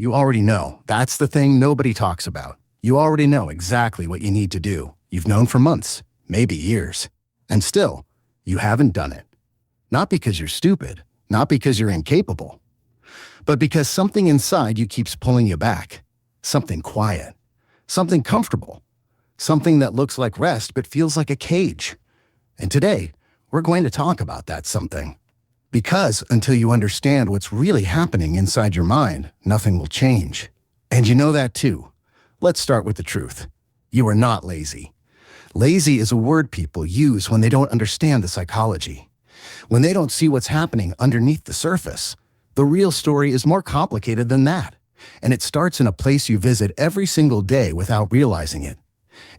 You already know. That's the thing nobody talks about. You already know exactly what you need to do. You've known for months, maybe years. And still, you haven't done it. Not because you're stupid, not because you're incapable, but because something inside you keeps pulling you back. Something quiet, something comfortable, something that looks like rest but feels like a cage. And today, we're going to talk about that something. Because until you understand what's really happening inside your mind, nothing will change. And you know that too. Let's start with the truth. You are not lazy. Lazy is a word people use when they don't understand the psychology, when they don't see what's happening underneath the surface. The real story is more complicated than that, and it starts in a place you visit every single day without realizing it.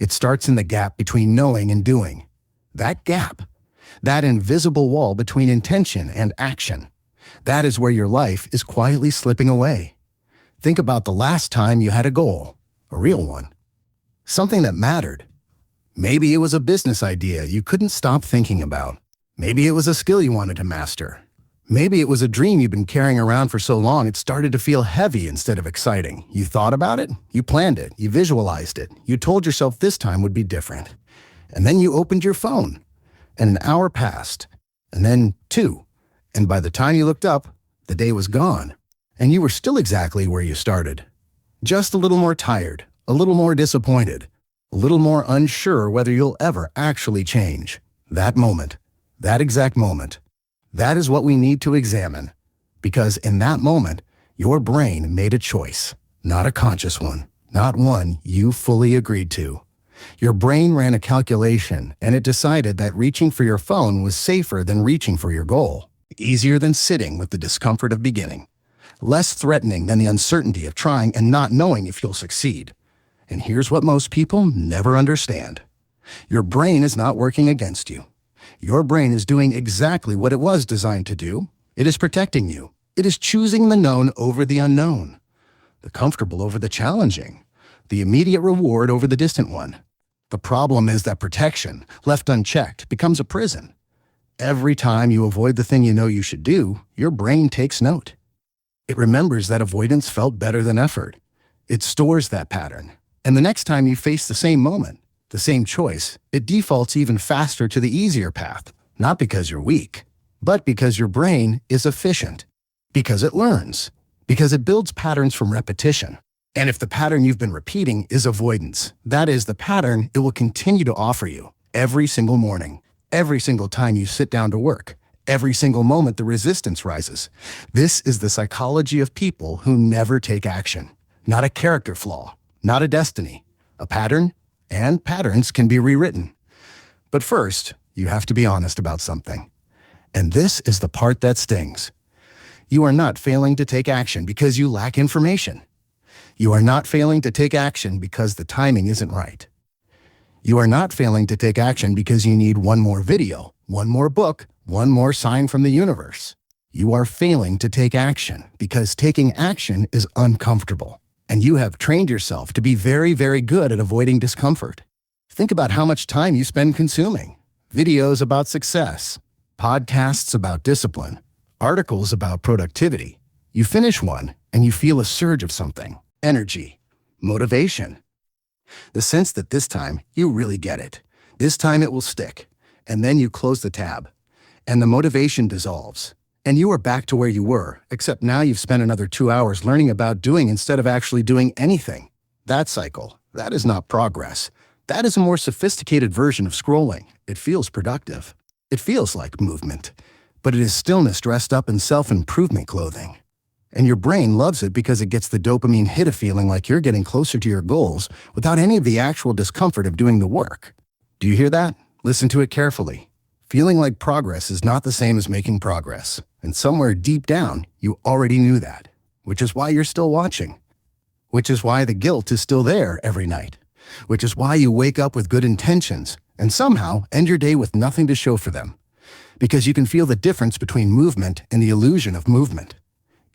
It starts in the gap between knowing and doing. That gap, that invisible wall between intention and action, that is where your life is quietly slipping away. Think about the last time you had a goal, a real one, something that mattered. Maybe it was a business idea you couldn't stop thinking about. Maybe it was a skill you wanted to master. Maybe it was a dream you've been carrying around for so long it started to feel heavy instead of exciting. You thought about it, you planned it, you visualized it, you told yourself this time would be different. And then you opened your phone, and an hour passed, and then 2. And by the time you looked up, the day was gone, and you were still exactly where you started. Just a little more tired, a little more disappointed, a little more unsure whether you'll ever actually change. That moment, that exact moment, that is what we need to examine. Because in that moment, your brain made a choice, not a conscious one, not one you fully agreed to. Your brain ran a calculation, and it decided that reaching for your phone was safer than reaching for your goal, easier than sitting with the discomfort of beginning, less threatening than the uncertainty of trying and not knowing if you'll succeed. And here's what most people never understand. Your brain is not working against you. Your brain is doing exactly what it was designed to do. It is protecting you. It is choosing the known over the unknown, the comfortable over the challenging, the immediate reward over the distant one. The problem is that protection, left unchecked, becomes a prison. Every time you avoid the thing you know you should do, your brain takes note. It remembers that avoidance felt better than effort. It stores that pattern. And the next time you face the same moment, the same choice, it defaults even faster to the easier path, not because you're weak, but because your brain is efficient, because it learns, because it builds patterns from repetition. And if the pattern you've been repeating is avoidance, that is the pattern it will continue to offer you every single morning, every single time you sit down to work, every single moment the resistance rises. This is the psychology of people who never take action. Not a character flaw, not a destiny, a pattern, and patterns can be rewritten. But first, you have to be honest about something. And this is the part that stings. You are not failing to take action because you lack information. You are not failing to take action because the timing isn't right. You are not failing to take action because you need one more video, one more book, one more sign from the universe. You are failing to take action because taking action is uncomfortable. And you have trained yourself to be very, very good at avoiding discomfort. Think about how much time you spend consuming videos about success, podcasts about discipline, articles about productivity. You finish one and you feel a surge of something, energy, motivation. The sense that this time you really get it. This time it will stick. And then you close the tab and the motivation dissolves. And you are back to where you were, except now you've spent another 2 hours learning about doing instead of actually doing anything. That cycle, that is not progress. That is a more sophisticated version of scrolling. It feels productive. It feels like movement. But it is stillness dressed up in self-improvement clothing. And your brain loves it because it gets the dopamine hit of feeling like you're getting closer to your goals without any of the actual discomfort of doing the work. Do you hear that? Listen to it carefully. Feeling like progress is not the same as making progress. And somewhere deep down, you already knew that, which is why you're still watching, which is why the guilt is still there every night, which is why you wake up with good intentions and somehow end your day with nothing to show for them, because you can feel the difference between movement and the illusion of movement,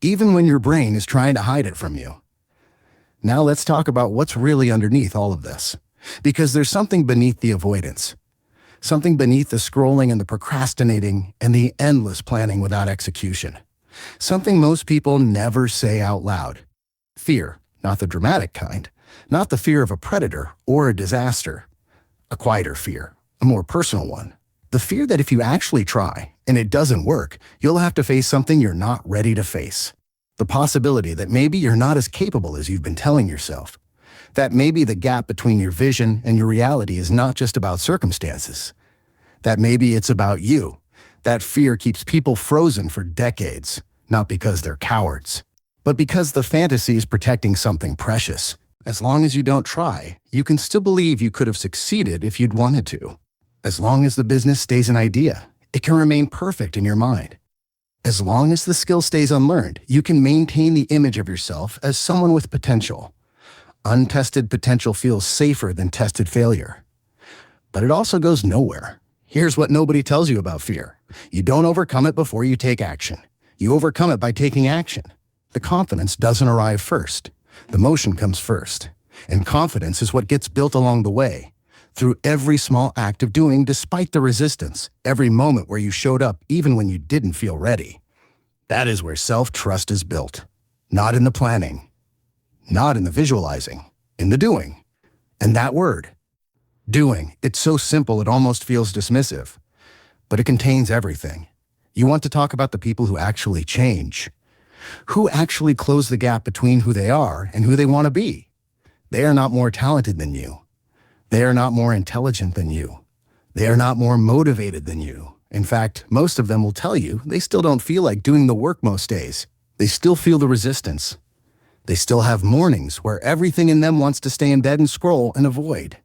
even when your brain is trying to hide it from you. Now let's talk about what's really underneath all of this, because there's something beneath the avoidance. Something beneath the scrolling and the procrastinating and the endless planning without execution. Something most people never say out loud. Fear, not the dramatic kind, not the fear of a predator or a disaster. A quieter fear, a more personal one. The fear that if you actually try and it doesn't work, you'll have to face something you're not ready to face. The possibility that maybe you're not as capable as you've been telling yourself. That maybe the gap between your vision and your reality is not just about circumstances. That maybe it's about you. That fear keeps people frozen for decades, not because they're cowards, but because the fantasy is protecting something precious. As long as you don't try, you can still believe you could have succeeded if you'd wanted to. As long as the business stays an idea, it can remain perfect in your mind. As long as the skill stays unlearned, you can maintain the image of yourself as someone with potential. Untested potential feels safer than tested failure. But it also goes nowhere. Here's what nobody tells you about fear. You don't overcome it before you take action. You overcome it by taking action. The confidence doesn't arrive first. The motion comes first. And confidence is what gets built along the way. Through every small act of doing despite the resistance, every moment where you showed up even when you didn't feel ready. That is where self-trust is built. Not in the planning. Not in the visualizing. In the doing. And that word, doing, it's so simple it almost feels dismissive. But it contains everything. You want to talk about the people who actually change. Who actually close the gap between who they are and who they want to be. They are not more talented than you. They are not more intelligent than you. They are not more motivated than you. In fact, most of them will tell you they still don't feel like doing the work most days. They still feel the resistance. They still have mornings where everything in them wants to stay in bed and scroll and avoid.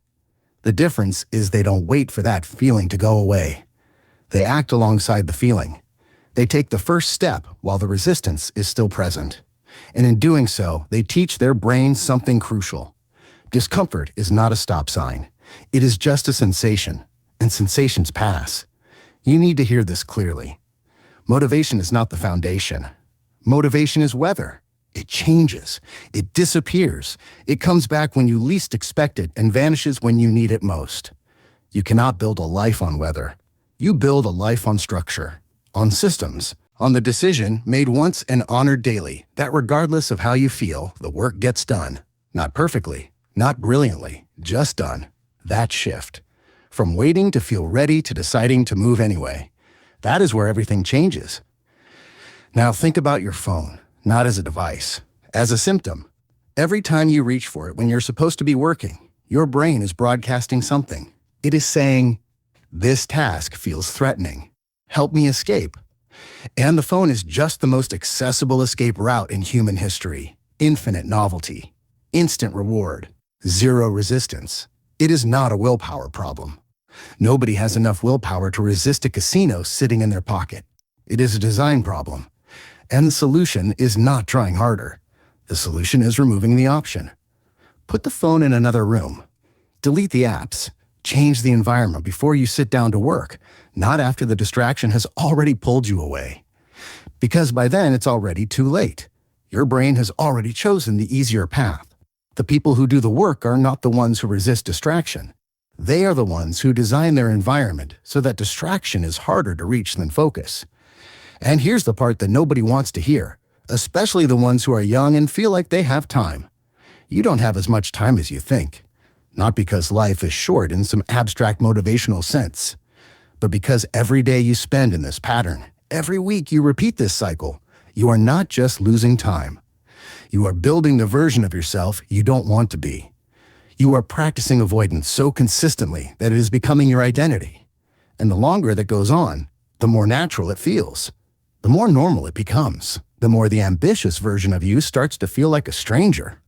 The difference is they don't wait for that feeling to go away. They act alongside the feeling. They take the first step while the resistance is still present. And in doing so, they teach their brain something crucial. Discomfort is not a stop sign. It is just a sensation, and sensations pass. You need to hear this clearly. Motivation is not the foundation. Motivation is weather. It changes. It disappears. It comes back when you least expect it and vanishes when you need it most. You cannot build a life on weather. You build a life on structure, on systems, on the decision made once and honored daily that regardless of how you feel, the work gets done. Not perfectly. Not brilliantly, just done. That shift. From waiting to feel ready to deciding to move anyway. That is where everything changes. Now think about your phone, not as a device, as a symptom. Every time you reach for it when you're supposed to be working, your brain is broadcasting something. It is saying, this task feels threatening. Help me escape. And the phone is just the most accessible escape route in human history. Infinite novelty. Instant reward. Zero resistance. It is not a willpower problem. Nobody has enough willpower to resist a casino sitting in their pocket. It is a design problem. And the solution is not trying harder. The solution is removing the option. Put the phone in another room. Delete the apps. Change the environment before you sit down to work, not after the distraction has already pulled you away. Because by then it's already too late. Your brain has already chosen the easier path. The people who do the work are not the ones who resist distraction. They are the ones who design their environment so that distraction is harder to reach than focus. And here's the part that nobody wants to hear, especially the ones who are young and feel like they have time. You don't have as much time as you think. Not because life is short in some abstract motivational sense, but because every day you spend in this pattern, every week you repeat this cycle, you are not just losing time. You are building the version of yourself you don't want to be. You are practicing avoidance so consistently that it is becoming your identity. And the longer that goes on, the more natural it feels. The more normal it becomes. The more the ambitious version of you starts to feel like a stranger.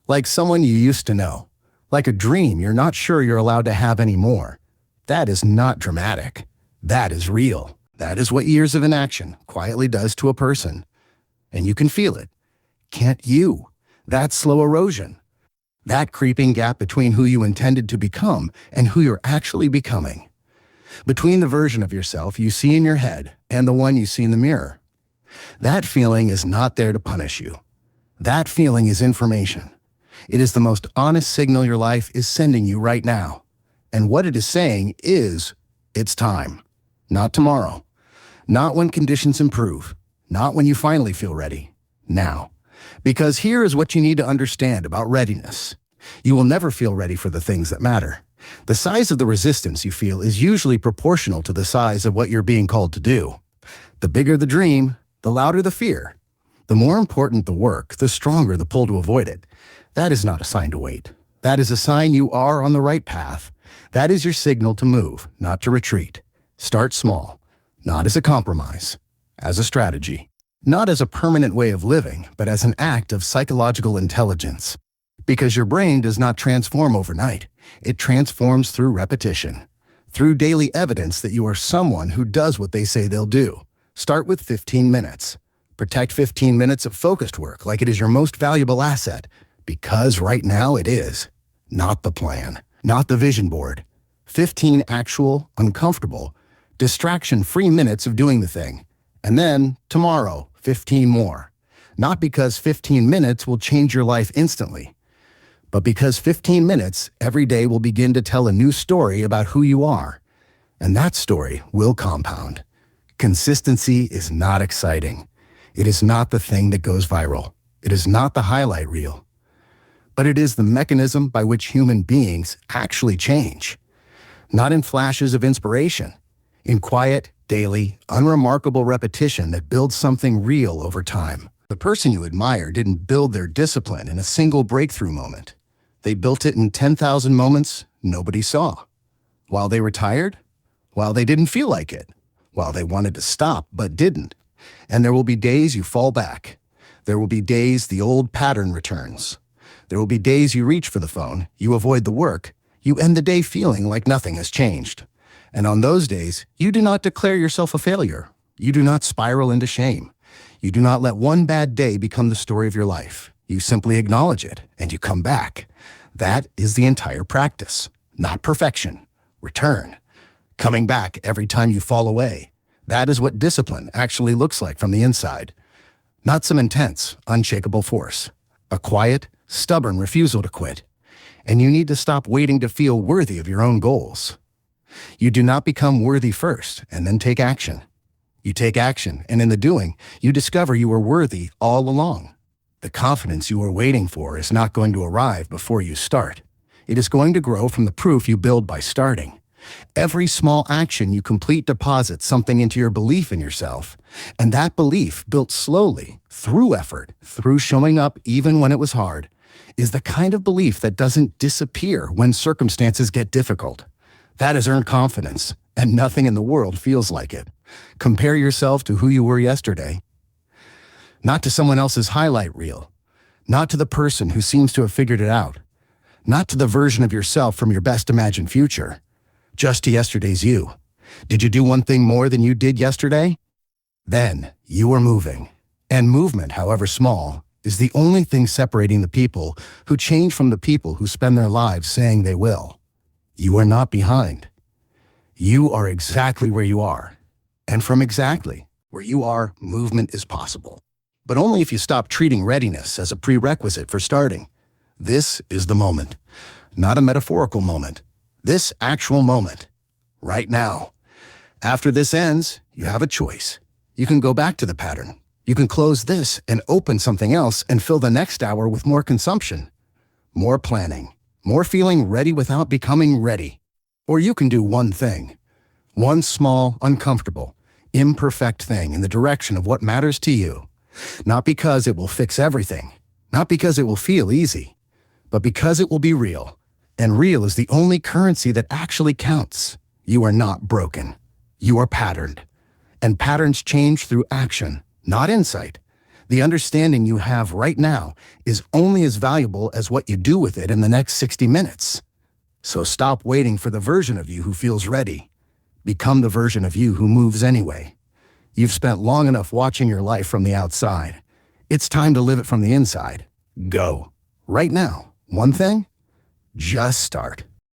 Like someone you used to know. Like a dream you're not sure you're allowed to have anymore. That is not dramatic. That is real. That is what years of inaction quietly does to a person. And you can feel it. Can't you? That slow erosion. That creeping gap between who you intended to become and who you're actually becoming. Between the version of yourself you see in your head and the one you see in the mirror. That feeling is not there to punish you. That feeling is information. It is the most honest signal your life is sending you right now. And what it is saying is, it's time. Not tomorrow. Not when conditions improve. Not when you finally feel ready. Now. Because here is what you need to understand about readiness. You will never feel ready for the things that matter. The size of the resistance you feel is usually proportional to the size of what you're being called to do. The bigger the dream, the louder the fear. The more important the work, the stronger the pull to avoid it. That is not a sign to wait. That is a sign you are on the right path. That is your signal to move, not to retreat. Start small, not as a compromise, as a strategy. Not as a permanent way of living, but as an act of psychological intelligence. Because your brain does not transform overnight. It transforms through repetition, through daily evidence that you are someone who does what they say they'll do. Start with 15 minutes. Protect 15 minutes of focused work like it is your most valuable asset, because right now it is. Not the plan, not the vision board. 15 actual, uncomfortable, distraction-free minutes of doing the thing. And then, tomorrow, 15 more. Not because 15 minutes will change your life instantly, but because 15 minutes every day will begin to tell a new story about who you are. And that story will compound. Consistency is not exciting. It is not the thing that goes viral. It is not the highlight reel. But it is the mechanism by which human beings actually change. Not in flashes of inspiration. In quiet, daily, unremarkable repetition that builds something real over time. The person you admire didn't build their discipline in a single breakthrough moment. They built it in 10,000 moments nobody saw. While they were tired, while they didn't feel like it, while they wanted to stop but didn't. And there will be days you fall back. There will be days the old pattern returns. There will be days you reach for the phone, you avoid the work, you end the day feeling like nothing has changed. And on those days, you do not declare yourself a failure. You do not spiral into shame. You do not let one bad day become the story of your life. You simply acknowledge it, and you come back. That is the entire practice, not perfection. Return. Coming back every time you fall away. That is what discipline actually looks like from the inside. Not some intense, unshakable force. A quiet, stubborn refusal to quit. And you need to stop waiting to feel worthy of your own goals. You do not become worthy first and then take action. You take action, and in the doing, you discover you are worthy all along. The confidence you are waiting for is not going to arrive before you start. It is going to grow from the proof you build by starting. Every small action you complete deposits something into your belief in yourself, and that belief, built slowly, through effort, through showing up even when it was hard, is the kind of belief that doesn't disappear when circumstances get difficult. That is earned confidence, and nothing in the world feels like it. Compare yourself to who you were yesterday. Not to someone else's highlight reel. Not to the person who seems to have figured it out. Not to the version of yourself from your best imagined future. Just to yesterday's you. Did you do one thing more than you did yesterday? Then you are moving. And movement, however small, is the only thing separating the people who change from the people who spend their lives saying they will. You are not behind. You are exactly where you are. And from exactly where you are, movement is possible. But only if you stop treating readiness as a prerequisite for starting. This is the moment. Not a metaphorical moment. This actual moment. Right now. After this ends, you have a choice. You can go back to the pattern. You can close this and open something else and fill the next hour with more consumption. More planning. More feeling ready without becoming ready. Or you can do one thing. One small, uncomfortable, imperfect thing in the direction of what matters to you. Not because it will fix everything. Not because it will feel easy. But because it will be real. And real is the only currency that actually counts. You are not broken. You are patterned. And patterns change through action, not insight. The understanding you have right now is only as valuable as what you do with it in the next 60 minutes. So stop waiting for the version of you who feels ready. Become the version of you who moves anyway. You've spent long enough watching your life from the outside. It's time to live it from the inside. Go. Right now. One thing? Just start.